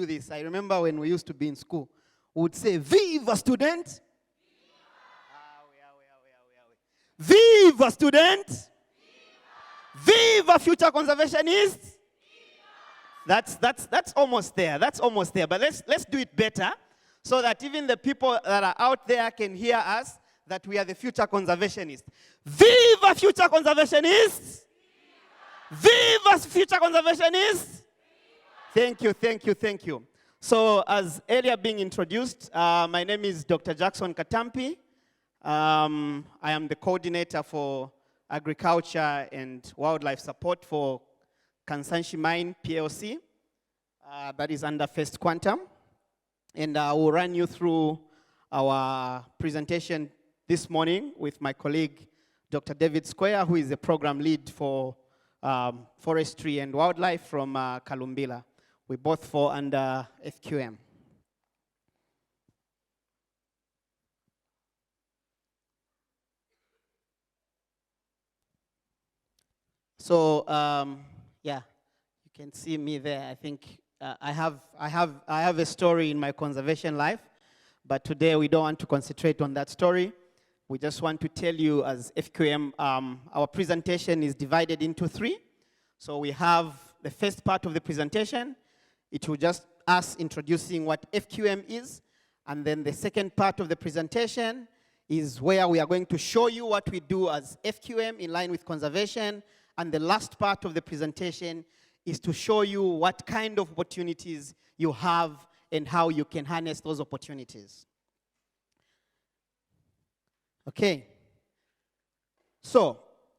this. I remember when we used to be in school, we would say, Viva student! Viva student! Viva future conservationists! That's almost there. That's almost there. But let's do it better so that even the people that are out there can hear us, that we are the future conservationists. Viva future conservationists! Viva future conservationists! Thank you, thank you, thank you. So as earlier being introduced, my name is Dr. Jackson Katampi. I am the coordinator for agriculture and wildlife support for Kansanshi Mine PLC, that is under First Quantum. And I will run you through our presentation this morning with my colleague, Dr. David Squarre, who is the program lead for forestry and wildlife from Kalumbila. We both fall under FQM. So, yeah, you can see me there. I think I have a story in my conservation life, but today we don't want to concentrate on that story. We just want to tell you as FQM, our presentation is divided into 3. So we have the first part of the presentation. It will just us introducing what FQM is. And then the second part of the presentation is where we are going to show you what we do as FQM in line with conservation. And the last part of the presentation is to show you what kind of opportunities you have and how you can harness those opportunities. Okay. So,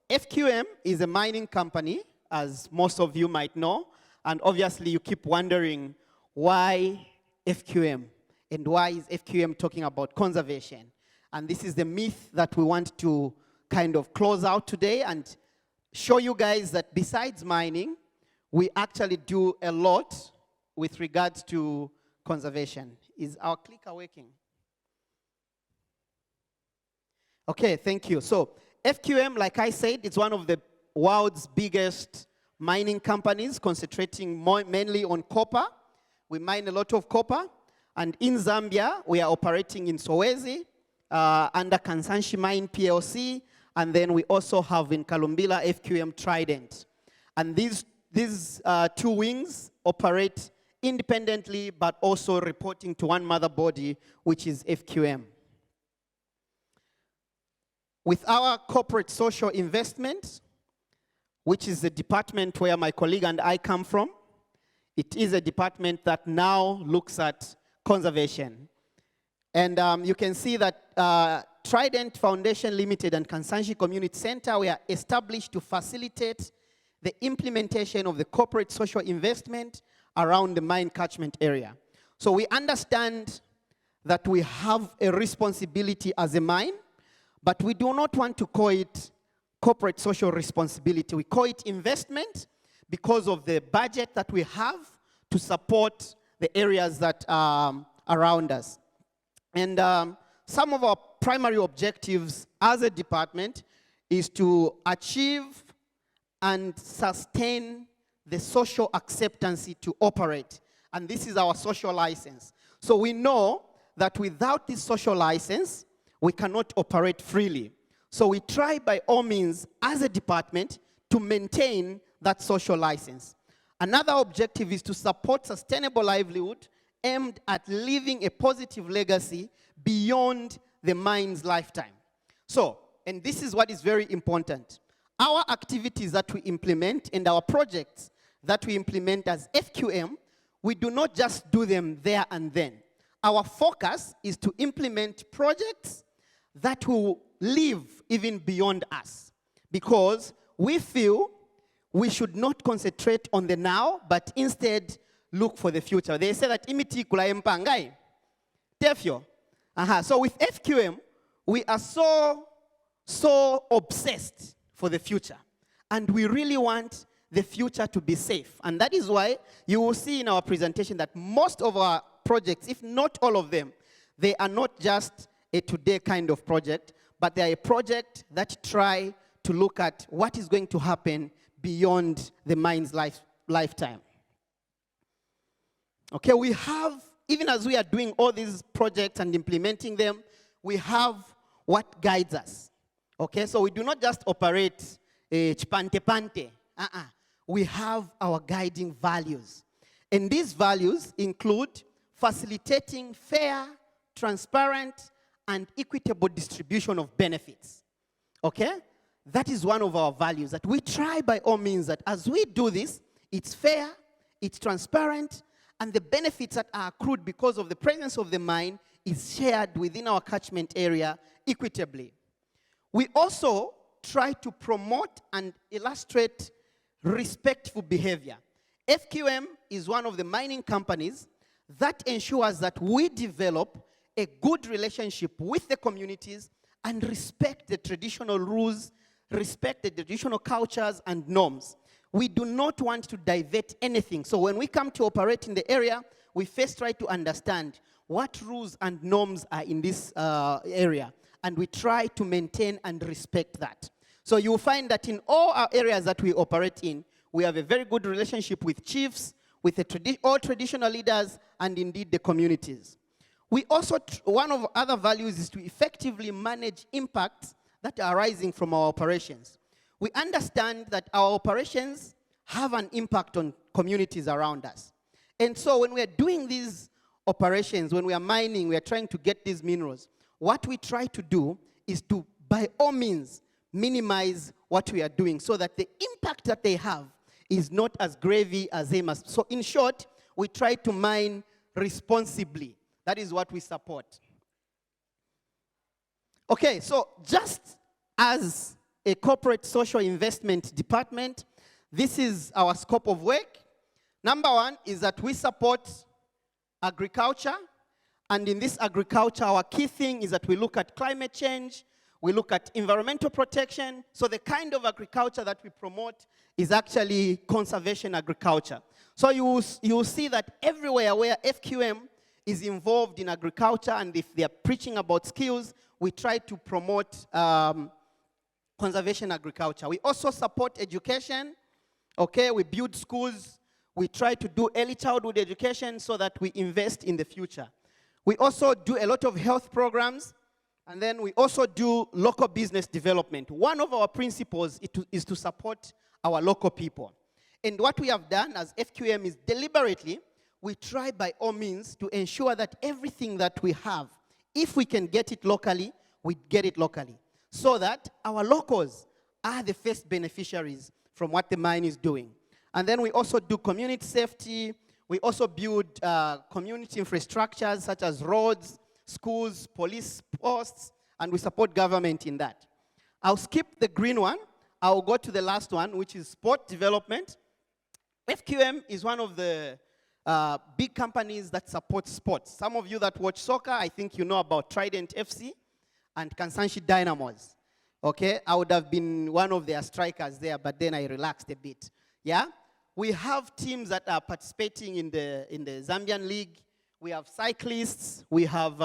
FQM is a mining company, as most of you might know. And obviously, you keep wondering, why FQM? And why is FQM talking about conservation? And this is the myth that we want to kind of close out today and show you guys that besides mining, we actually do a lot with regards to conservation. Is our clicker working? Okay, thank you. So FQM, like I said, it's one of the world's biggest mining companies, concentrating mainly on copper. We mine a lot of copper. And in Zambia, we are operating in Soweto under Kansanshi Mine PLC. And then we also have in Kalumbila FQM Trident. And these 2 wings operate independently, but also reporting to one mother body, which is FQM. With our corporate social investment, which is the department where my colleague and I come from, it is a department that now looks at conservation. And you can see that Trident Foundation Limited and Kansanshi Community Center were established to facilitate the implementation of the corporate social investment around the mine catchment area. So we understand that we have a responsibility as a mine, but we do not want to call it corporate social responsibility. We call it investment because of the budget that we have to support the areas that are around us. And some of our primary objectives as a department is to achieve and sustain the social acceptance to operate. And this is our social license. So we know that without this social license, we cannot operate freely. So we try by all means as a department to maintain that social license. Another objective is to support sustainable livelihood aimed at leaving a positive legacy beyond the mine's lifetime. So, and this is what is very important. Our activities that we implement and our projects that we implement as FQM, we do not just do them there and then. Our focus is to implement projects that will live even beyond us, because we feel we should not concentrate on the now, but instead look for the future. They say that imiti kula empangai. Tefyo. So with FQM, we are so obsessed for the future. And we really want the future to be safe. And that is why you will see in our presentation that most of our projects, if not all of them, they are not just a today kind of project, but they are a project that try to look at what is going to happen beyond the mine's lifetime. Okay, we have, even as we are doing all these projects and implementing them, we have what guides us. Okay, so we do not just operate chpante-pante. We have our guiding values. And these values include facilitating fair, transparent, and equitable distribution of benefits. Okay? That is one of our values, that we try by all means that as we do this, it's fair, it's transparent, and the benefits that are accrued because of the presence of the mine is shared within our catchment area equitably. We also try to promote and illustrate respectful behavior. FQM is one of the mining companies that ensures that we develop a good relationship with the communities and respect the traditional rules, respect the traditional cultures and norms. We do not want to divert anything. So when we come to operate in the area, we first try to understand what rules and norms are in this area, and we try to maintain and respect that. So you will find that in all our areas that we operate in, we have a very good relationship with chiefs, with all traditional leaders, and indeed the communities. We also, one of other values is to effectively manage impacts that are arising from our operations. We understand that our operations have an impact on communities around us. And so when we are doing these operations, when we are mining, we are trying to get these minerals, what we try to do is to, by all means, minimize what we are doing so that the impact that they have is not as gravy as they must. So in short, we try to mine responsibly. That is what we support. Okay, so just as a corporate social investment department, this is our scope of work. Number one is that we support agriculture. And in this agriculture, our key thing is that we look at climate change, we look at environmental protection. So the kind of agriculture that we promote is actually conservation agriculture. So you will see that everywhere where FQM is involved in agriculture, and if they are preaching about skills, we try to promote conservation agriculture. We also support education. Okay, we build schools. We try to do early childhood education so that we invest in the future. We also do a lot of health programs, and then we also do local business development. One of our principles is to support our local people. And what we have done as FQM is deliberately, we try by all means to ensure that everything that we have, if we can get it locally, we get it locally, so that our locals are the first beneficiaries from what the mine is doing. And then we also do community safety. We also build community infrastructures such as roads, schools, police posts, and we support government in that. I'll skip the green one. I'll go to the last one, which is sport development. FQM is one of the big companies that support sports. Some of you that watch soccer, I think you know about Trident FC and Kansanshi Dynamos. Okay, I would have been one of their strikers there, but then I relaxed a bit. Yeah, we have teams that are participating in the Zambian league. We have cyclists. We have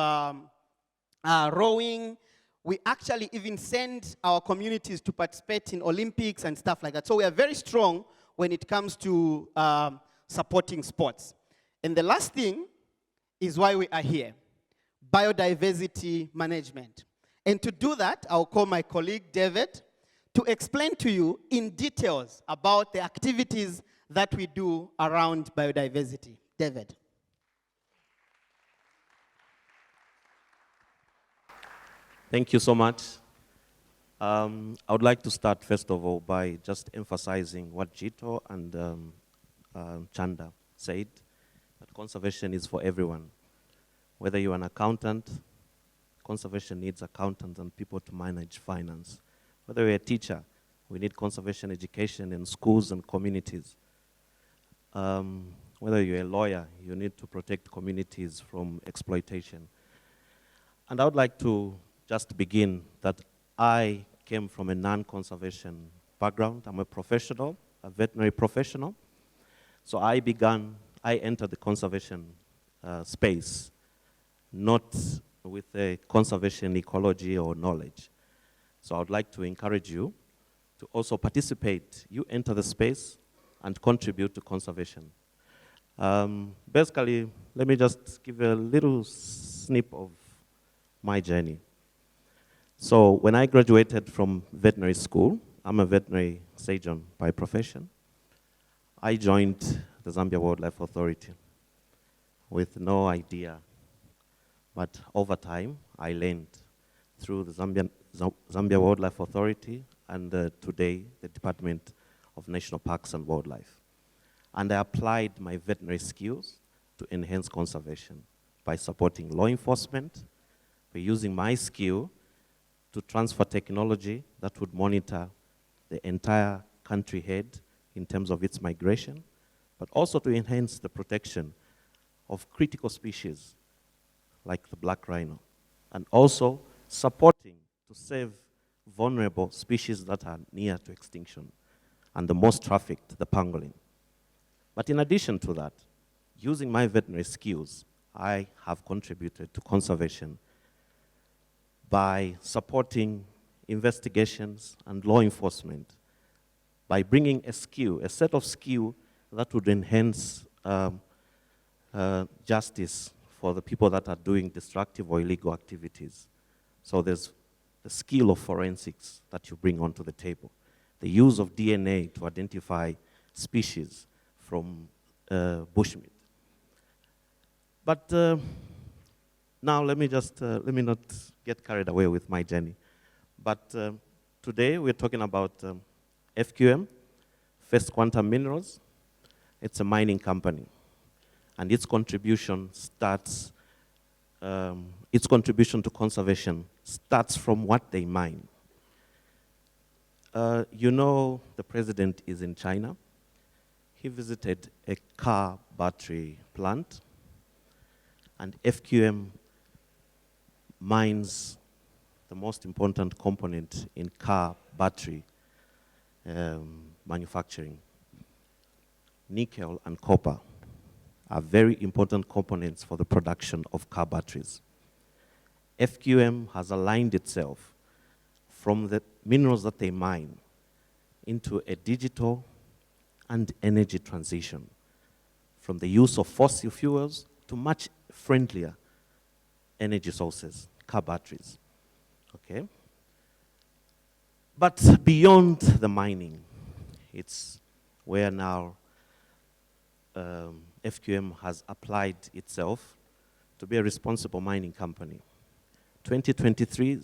rowing. We actually even send our communities to participate in Olympics and stuff like that. So we are very strong when it comes to supporting sports. And the last thing is why we are here, biodiversity management. And to do that, I'll call my colleague, David, to explain to you in details about the activities that we do around biodiversity. David. Thank you so much. I would like to start, first of all, by just emphasizing what Jito and Chanda said, that conservation is for everyone. Whether you're an accountant, conservation needs accountants and people to manage finance. Whether you're a teacher, we need conservation education in schools and communities. Whether you're a lawyer, you need to protect communities from exploitation. And I would like to just begin that I came from a non-conservation background. I'm a professional, a veterinary professional. So I entered the conservation space, not with a conservation ecology or knowledge. So I would like to encourage you to also participate. You enter the space and contribute to conservation. Basically, let me just give a little snip of my journey. So when I graduated from veterinary school, I'm a veterinary surgeon by profession. I joined the Zambia Wildlife Authority with no idea. But over time, I learned through the Zambia Wildlife Authority and today the Department of National Parks and Wildlife. And I applied my veterinary skills to enhance conservation by supporting law enforcement, by using my skill to transfer technology that would monitor the entire country head in terms of its migration, but also to enhance the protection of critical species like the black rhino, and also supporting to save vulnerable species that are near to extinction, and the most trafficked, the pangolin. But in addition to that, using my veterinary skills, I have contributed to conservation by supporting investigations and law enforcement, by bringing a skill, a set of skill that would enhance justice for the people that are doing destructive or illegal activities. So there's the skill of forensics that you bring onto the table, the use of DNA to identify species from bushmeat. But now let me not get carried away with my journey. But today we're talking about FQM, First Quantum Minerals. It's a mining company, and its contribution to conservation starts from what they mine. You know, the president is in China. He visited a car battery plant, and FQM mines the most important component in car battery manufacturing. Nickel and copper are very important components for the production of car batteries. FQM has aligned itself from the minerals that they mine into a digital and energy transition, from the use of fossil fuels to much friendlier energy sources, car batteries. Okay? But beyond the mining, it's where now FQM has applied itself to be a responsible mining company. 2023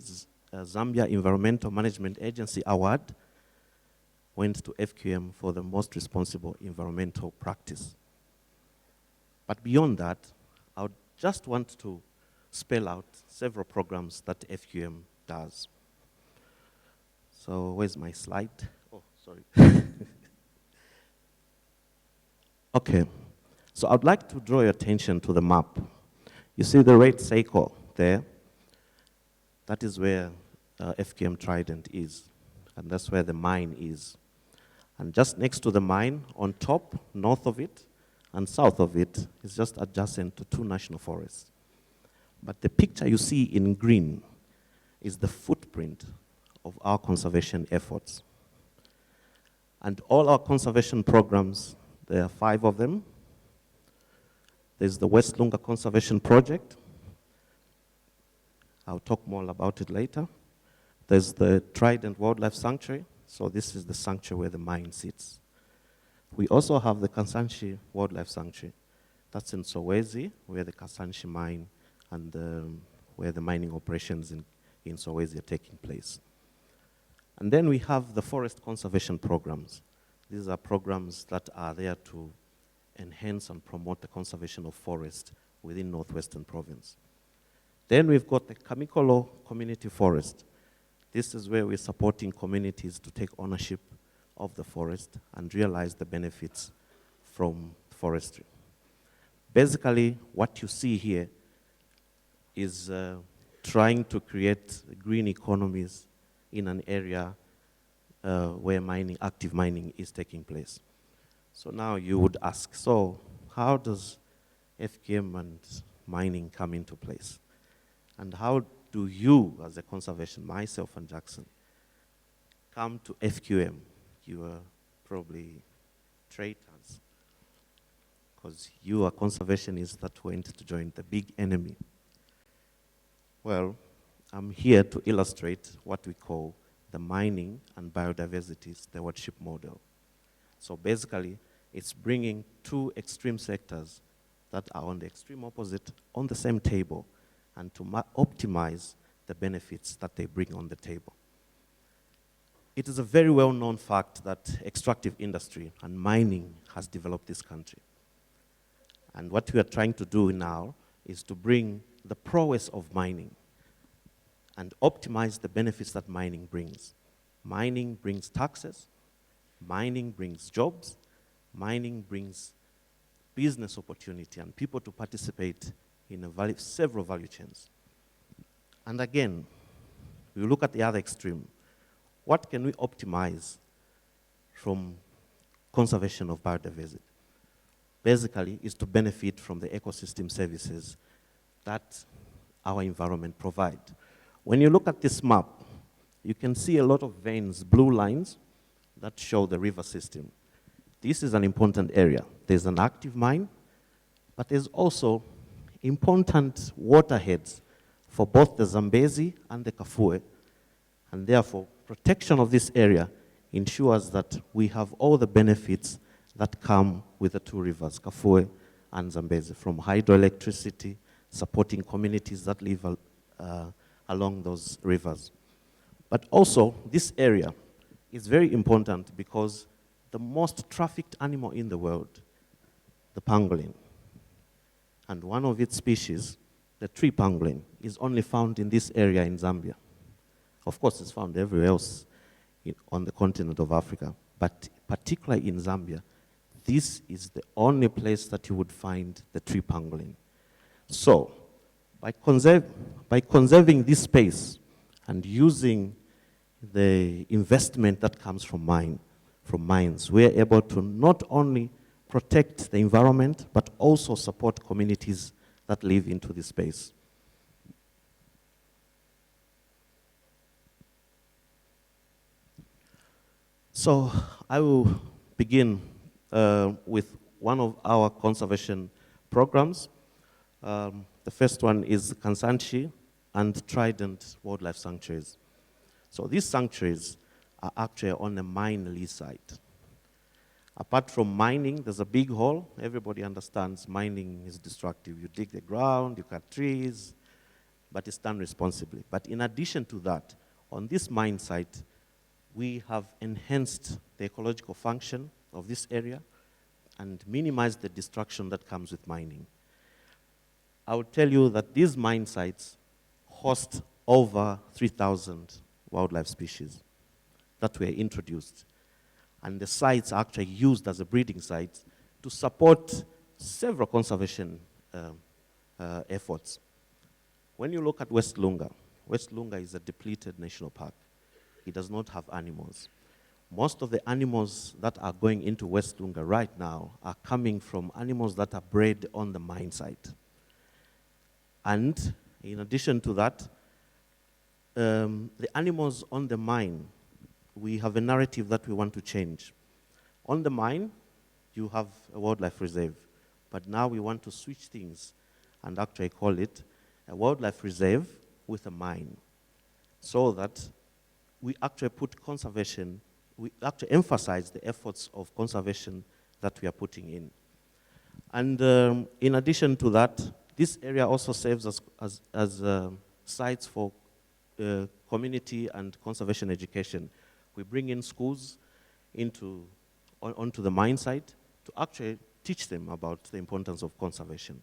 Zambia Environmental Management Agency Award went to FQM for the most responsible environmental practice. But beyond that, I would just want to spell out several programs that FQM does. So where's my slide? Oh, sorry. Okay, so I'd like to draw your attention to the map. You see the red circle there? That is where FQM Trident is, and that's where the mine is. And just next to the mine, on top, north of it, and south of it, is just adjacent to 2 national forests. But the picture you see in green is the footprint of our conservation efforts. And all our conservation programs, there are 5 of them. There's the West Lunga Conservation Project. I'll talk more about it later. There's the Trident Wildlife Sanctuary. So this is the sanctuary where the mine sits. We also have the Kasanshi Wildlife Sanctuary. That's in Solwezi, where the Kasanshi mine and where the mining operations in Solwezi are taking place. And then we have the forest conservation programs. These are programs that are there to enhance and promote the conservation of forest within Northwestern Province. Then we've got the Kamikolo Community Forest. This is where we're supporting communities to take ownership of the forest and realize the benefits from forestry. Basically, what you see here is trying to create green economies in an area where active mining is taking place. So now you would ask, so how does FQM and mining come into place? And how do you, as a conservation, myself and Jackson, come to FQM? You are probably traitors, because you are conservationists that went to join the big enemy. Well, I'm here to illustrate what we call the mining and biodiversity stewardship model. So basically, it's bringing two extreme sectors that are on the extreme opposite on the same table and to optimize the benefits that they bring on the table. It is a very well-known fact that extractive industry and mining has developed this country. And what we are trying to do now is to bring the prowess of mining and optimize the benefits that mining brings. Mining brings taxes, mining brings jobs, mining brings business opportunity and people to participate in several value chains. And again, we look at the other extreme. What can we optimize from conservation of biodiversity? Basically, is to benefit from the ecosystem services that our environment provides. When you look at this map, you can see a lot of veins, blue lines, that show the river system. This is an important area. There's an active mine, but there's also important waterheads for both the Zambezi and the Kafue, and therefore, protection of this area ensures that we have all the benefits that come with the two rivers, Kafue and Zambezi, from hydroelectricity, supporting communities that live along those rivers. But also, this area is very important because the most trafficked animal in the world, the pangolin, and one of its species, the tree pangolin, is only found in this area in Zambia. Of course, it's found everywhere else on the continent of Africa, but particularly in Zambia, this is the only place that you would find the tree pangolin. So, by conserving this space and using the investment that comes from mines, we are able to not only protect the environment, but also support communities that live into this space. So I will begin with one of our conservation programs. The first one is Kansanshi and Trident wildlife sanctuaries. So these sanctuaries are actually on a mine lease site. Apart from mining, there's a big hole. Everybody understands mining is destructive. You dig the ground, you cut trees, but it's done responsibly. But in addition to that, on this mine site, we have enhanced the ecological function of this area and minimized the destruction that comes with mining. I would tell you that these mine sites host over 3,000 wildlife species that were introduced. And the sites are actually used as a breeding site to support several conservation efforts. When you look at West Lunga is a depleted national park. It does not have animals. Most of the animals that are going into West Lunga right now are coming from animals that are bred on the mine site. And in addition to that, the animals on the mine, we have a narrative that we want to change. On the mine, you have a wildlife reserve, but now we want to switch things and actually call it a wildlife reserve with a mine, so that we actually put conservation, we actually emphasize the efforts of conservation that we are putting in. And in addition to that, this area also serves as sites for community and conservation education. We bring in schools onto the mine site to actually teach them about the importance of conservation.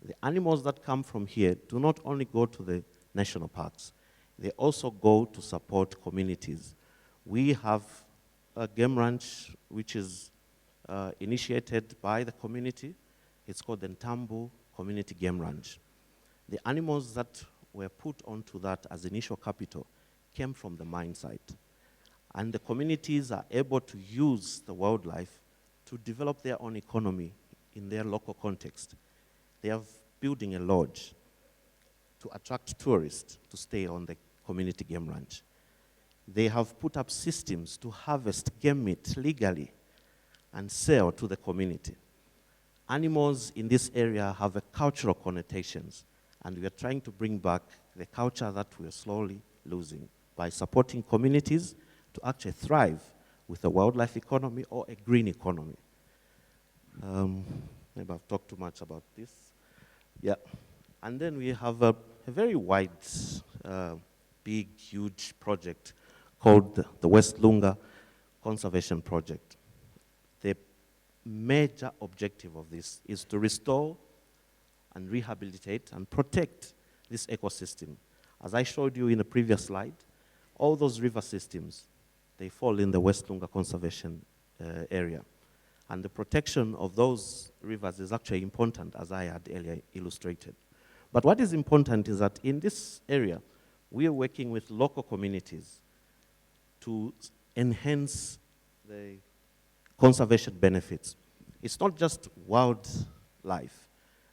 The animals that come from here do not only go to the national parks, they also go to support communities. We have a game ranch which is initiated by the community. It's called the Ntambu Community Game Ranch. The animals that were put onto that as initial capital came from the mine site. And the communities are able to use the wildlife to develop their own economy in their local context. They are building a lodge to attract tourists to stay on the community game ranch. They have put up systems to harvest game meat legally and sell to the community. animals in this area have a cultural connotations, and we are trying to bring back the culture that we are slowly losing by supporting communities to actually thrive with a wildlife economy or a green economy. Maybe I've talked too much about this. Yeah. And then we have a very wide, big, huge project called the West Lunga Conservation Project. The major objective of this is to restore and rehabilitate and protect this ecosystem. As I showed you in the previous slide, all those river systems, they fall in the West Lunga Conservation area. And the protection of those rivers is actually important, as I had earlier illustrated. But what is important is that in this area, we are working with local communities to enhance the conservation benefits. It's not just wildlife.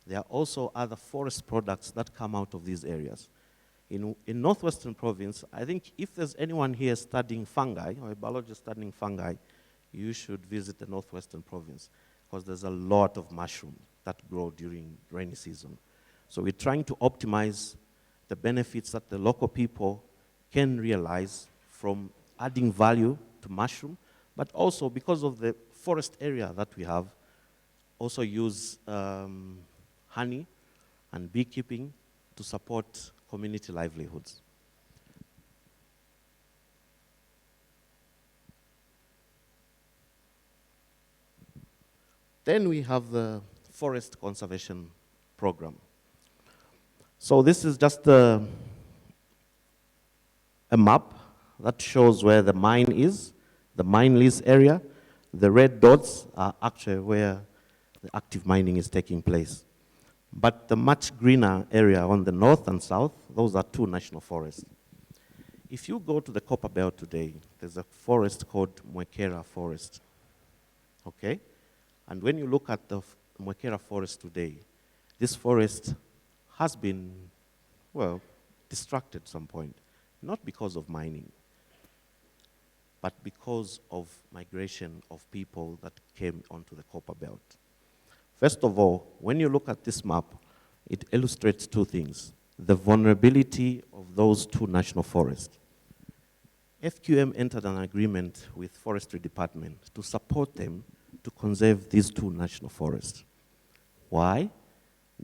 There are also other forest products that come out of these areas. In Northwestern Province, I think if there's anyone here studying fungi, or a biologist studying fungi, you should visit the Northwestern Province, because there's a lot of mushrooms that grow during rainy season. So we're trying to optimize the benefits that the local people can realize from adding value to mushroom, but also because of the forest area that we have, also use honey and beekeeping to support community livelihoods. Then we have the Forest Conservation Program. So this is just a map that shows where the mine is, the mine lease area. The red dots are actually where the active mining is taking place. But the much greener area on the north and south, those are two national forests. If you go to the Copper Belt today, there's a forest called Mwekera Forest, okay? And when you look at the Mwekera Forest today, this forest has been, well, destructed at some point, not because of mining, but because of migration of people that came onto the Copper Belt. First of all, when you look at this map, it illustrates two things: the vulnerability of those two national forests. FQM entered an agreement with Forestry Department to support them to conserve these two national forests. Why?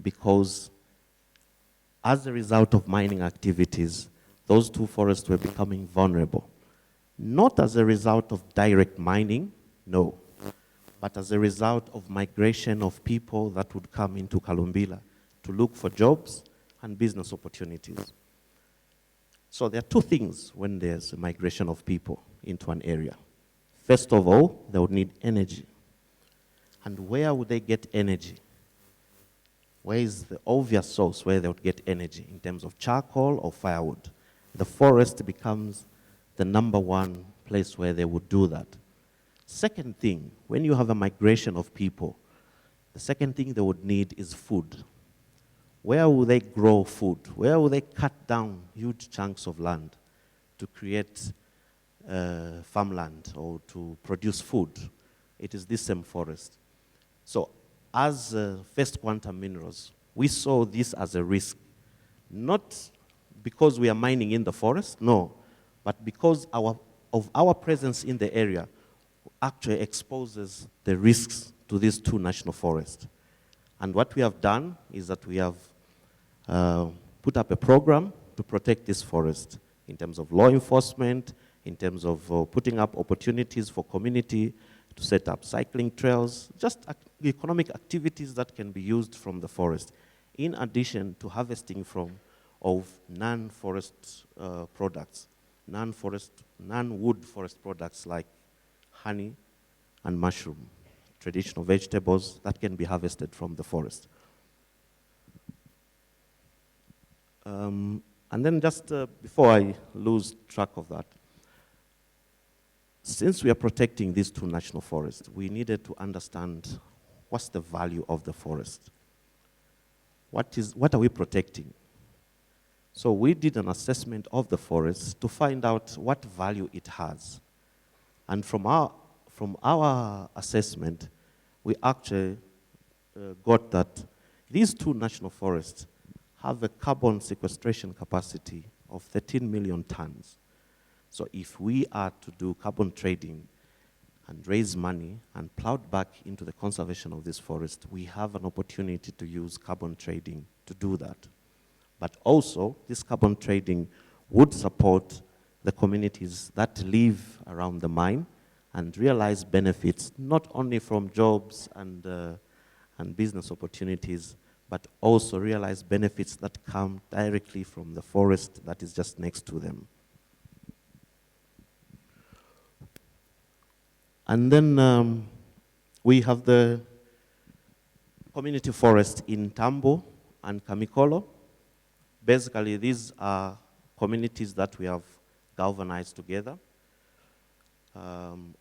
Because as a result of mining activities, those two forests were becoming vulnerable. Not as a result of direct mining, no, but as a result of migration of people that would come into Kalumbila to look for jobs and business opportunities. So there are two things when there's a migration of people into an area. First of all, they would need energy. And where would they get energy? Where is the obvious source where they would get energy in terms of charcoal or firewood? The forest becomes the number one place where they would do that. Second thing, when you have a migration of people, the second thing they would need is food. Where will they grow food? Where will they cut down huge chunks of land to create farmland or to produce food? It is this same forest. So as First Quantum Minerals, we saw this as a risk, not because we are mining in the forest, no, but because of our presence in the area actually exposes the risks to these two national forests. And what we have done is that we have put up a program to protect this forest in terms of law enforcement, in terms of putting up opportunities for community to set up cycling trails, just economic activities that can be used from the forest, in addition to harvesting of non-forest products, non-wood forest products like honey and mushroom, traditional vegetables that can be harvested from the forest. And then just before I lose track of that, since we are protecting these two national forests, we needed to understand what's the value of the forest. What are we protecting? So we did an assessment of the forest to find out what value it has. And from our assessment, we actually got that these two national forests have a carbon sequestration capacity of 13 million tons. So if we are to do carbon trading and raise money and plow it back into the conservation of this forest, we have an opportunity to use carbon trading to do that. But also, this carbon trading would support the communities that live around the mine and realize benefits not only from jobs and business opportunities, but also realize benefits that come directly from the forest that is just next to them. And then we have the community forest in Tambo and Kamikolo. Basically, these are communities that we have galvanized together,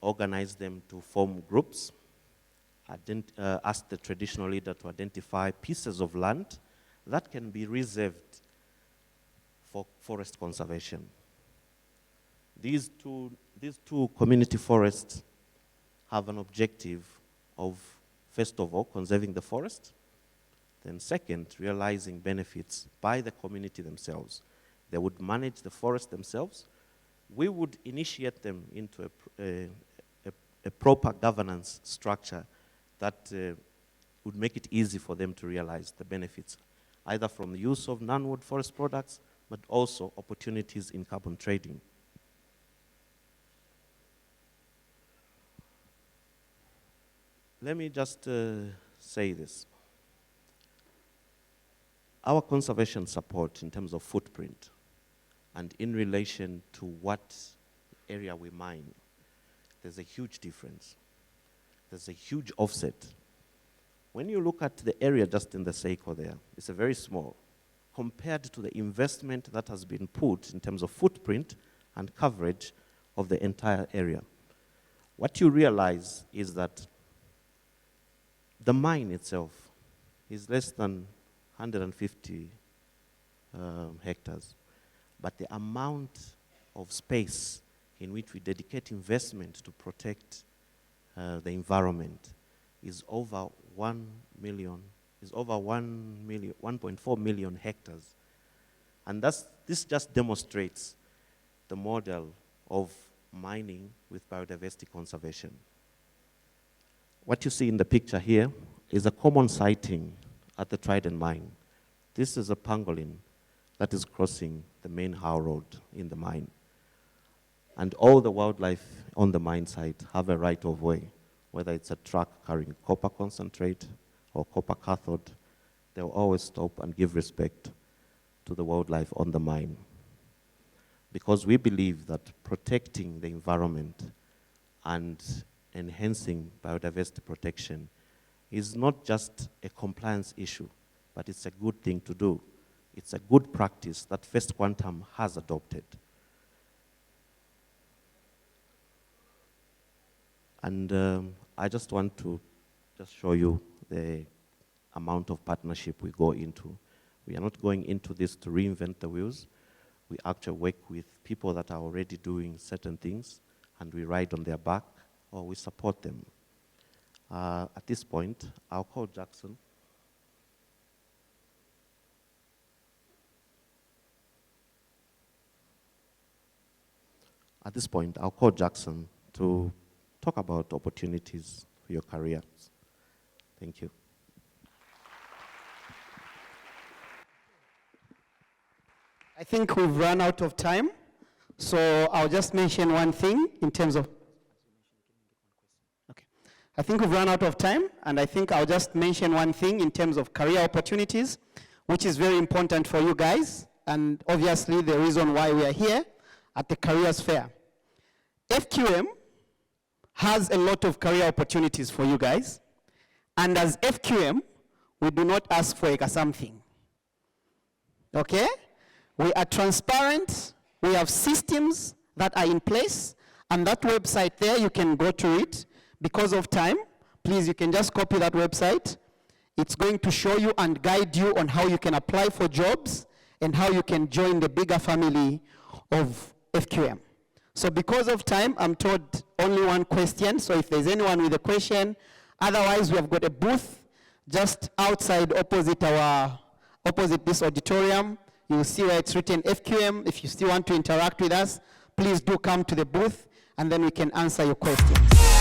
organized them to form groups, asked the traditional leader to identify pieces of land that can be reserved for forest conservation. These two community forests have an objective of, first of all, conserving the forest, then second, realizing benefits by the community themselves. They would manage the forest themselves. We would initiate them into a proper governance structure that would make it easy for them to realize the benefits, either from the use of non-wood forest products, but also opportunities in carbon trading. Let me just say this. Our conservation support in terms of footprint and in relation to what area we mine, there's a huge difference. There's a huge offset. When you look at the area just in the Seiko there, it's a very small, compared to the investment that has been put in terms of footprint and coverage of the entire area. What you realize is that the mine itself is less than 150 hectares, but the amount of space in which we dedicate investment to protect the environment is over 1.4 million hectares. And this just demonstrates the model of mining with biodiversity conservation. What you see in the picture here is a common sighting at the Trident mine. This is a pangolin that is crossing the main How Road in the mine. And all the wildlife on the mine site have a right of way, whether it's a truck carrying copper concentrate or copper cathode, they'll always stop and give respect to the wildlife on the mine. Because we believe that protecting the environment and enhancing biodiversity protection is not just a compliance issue, but it's a good thing to do. It's a good practice that First Quantum has adopted. And I just want to show you the amount of partnership we go into. We are not going into this to reinvent the wheels. We actually work with people that are already doing certain things, and we ride on their back, or we support them. At this point, I'll call Jackson. At this point, I'll call Jackson to talk about opportunities for your careers. Thank you. I think we've run out of time, so I'll just mention one thing in terms of... Okay. I think we've run out of time, and I think I'll just mention one thing in terms of career opportunities, which is very important for you guys, and obviously the reason why we are here at the Careers Fair. FQM has a lot of career opportunities for you guys, and as FQM, we do not ask for something. Okay? We are transparent, we have systems that are in place, and that website there, you can go to it. Because of time, please, you can just copy that website. It's going to show you and guide you on how you can apply for jobs and how you can join the bigger family of FQM. So because of time, I'm told only one question, so if there's anyone with a question, otherwise we have got a booth Just outside, opposite this auditorium, you will see where it's written FQM. If you still want to interact with us, please do come to the booth, and then we can answer your questions.